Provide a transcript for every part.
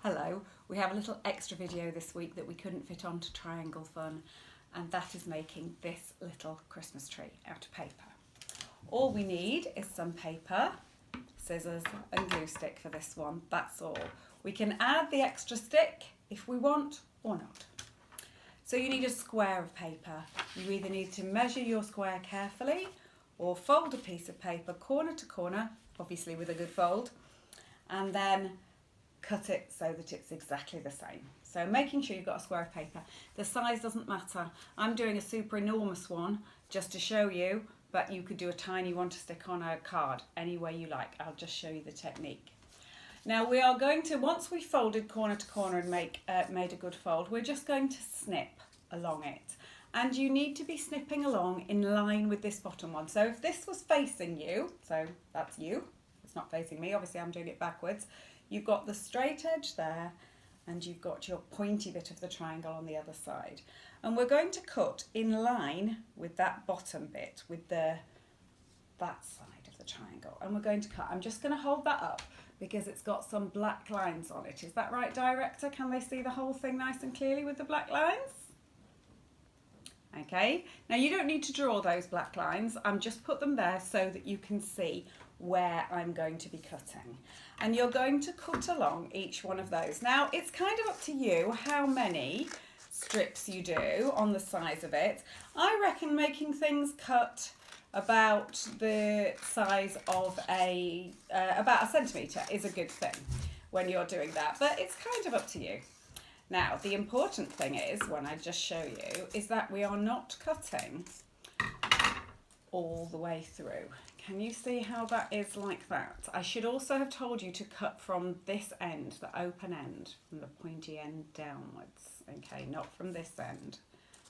Hello, we have a little extra video this week that we couldn't fit onto Triangle Fun, and that is making this little Christmas tree out of paper. All we need is some paper, scissors and glue stick for this one, that's all. We can add the extra stick if we want or not. So you need a square of paper. You either need to measure your square carefully or fold a piece of paper corner to corner, obviously with a good fold, and then cut it so that it's exactly the same. So making sure you've got a square of paper. The size doesn't matter. I'm doing a super enormous one just to show you, but you could do a tiny one to stick on a card any way you like. I'll just show you the technique. Now we are going to, once we've folded corner to corner and made a good fold, we're just going to snip along it. And you need to be snipping along in line with this bottom one. So if this was facing you, so that's you, it's not facing me, obviously I'm doing it backwards. You've got the straight edge there and you've got your pointy bit of the triangle on the other side. And we're going to cut in line with that bottom bit, with that side of the triangle. And we're going to cut. I'm just going to hold that up because it's got some black lines on it. Is that right, director? Can they see the whole thing nice and clearly with the black lines? Okay, now you don't need to draw those black lines. I'm just put them there so that you can see where I'm going to be cutting. And you're going to cut along each one of those. Now, it's kind of up to you how many strips you do on the size of it. I reckon making things cut about the size of about a centimetre is a good thing when you're doing that, but it's kind of up to you. Now, the important thing is, when I just show you, is that we are not cutting all the way through. Can you see how that is like that? I should also have told you to cut from this end, the open end, from the pointy end downwards. Okay, not from this end,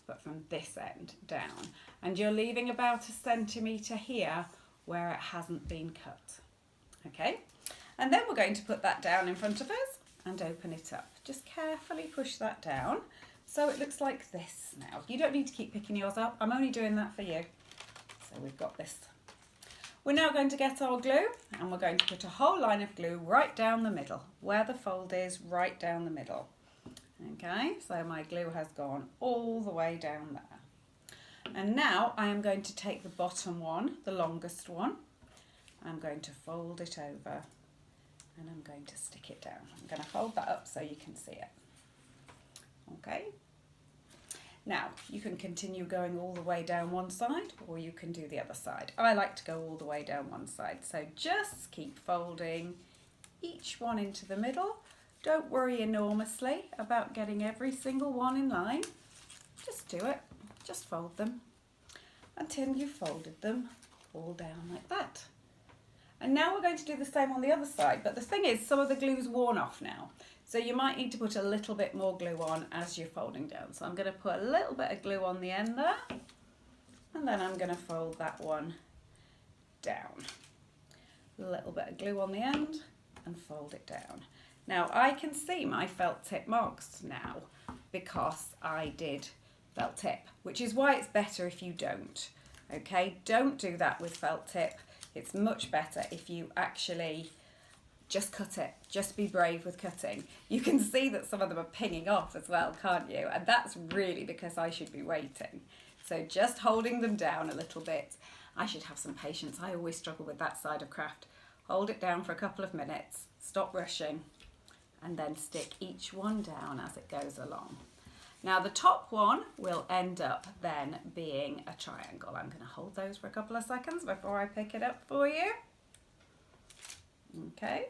but from this end down. And you're leaving about a centimetre here where it hasn't been cut. Okay, and then we're going to put that down in front of us and open it up. Just carefully push that down so it looks like this now. You don't need to keep picking yours up. I'm only doing that for you. So we've got this. We're now going to get our glue and we're going to put a whole line of glue right down the middle, where the fold is, right down the middle. Okay, so my glue has gone all the way down there. And now I am going to take the bottom one, the longest one. I'm going to fold it over and I'm going to stick it down. I'm going to hold that up so you can see it. Okay. Now, you can continue going all the way down one side or you can do the other side. I like to go all the way down one side. So just keep folding each one into the middle. Don't worry enormously about getting every single one in line. Just do it. Just fold them until you've folded them all down like that. And now we're going to do the same on the other side. But the thing is, some of the glue's worn off now. So you might need to put a little bit more glue on as you're folding down. So I'm going to put a little bit of glue on the end there. And then I'm going to fold that one down. A little bit of glue on the end and fold it down. Now I can see my felt tip marks now because I did felt tip, which is why it's better if you don't. Okay, don't do that with felt tip. It's much better if you actually just cut it. Just be brave with cutting. You can see that some of them are pinging off as well, can't you? And that's really because I should be waiting. So just holding them down a little bit. I should have some patience. I always struggle with that side of craft. Hold it down for a couple of minutes, stop rushing, and then stick each one down as it goes along. Now the top one will end up then being a triangle. I'm going to hold those for a couple of seconds before I pick it up for you. Okay,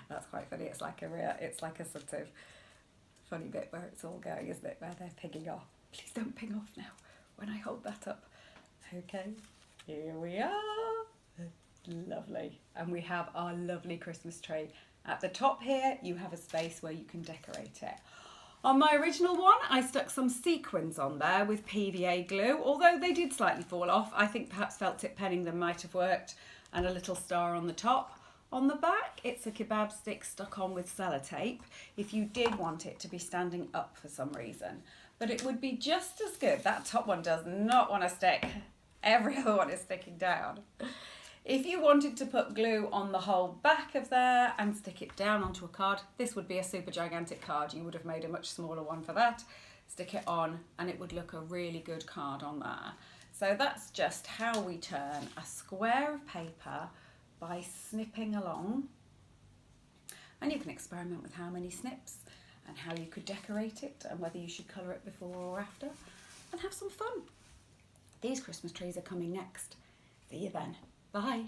that's quite funny. It's like a sort of funny bit where it's all going, isn't it? Where they're pinging off. Please don't ping off now when I hold that up. Okay, here we are. Lovely. And we have our lovely Christmas tree. At the top here, you have a space where you can decorate it. On my original one, I stuck some sequins on there with PVA glue, although they did slightly fall off. I think perhaps felt tip penning them might have worked, and a little star on the top. On the back, it's a kebab stick stuck on with sellotape if you did want it to be standing up for some reason. But it would be just as good. That top one does not want to stick. Every other one is sticking down. If you wanted to put glue on the whole back of there and stick it down onto a card, this would be a super gigantic card. You would have made a much smaller one for that. Stick it on and it would look a really good card on there. So that's just how we turn a square of paper by snipping along. And you can experiment with how many snips and how you could decorate it and whether you should colour it before or after and have some fun. These Christmas trees are coming next. See you then. Bye.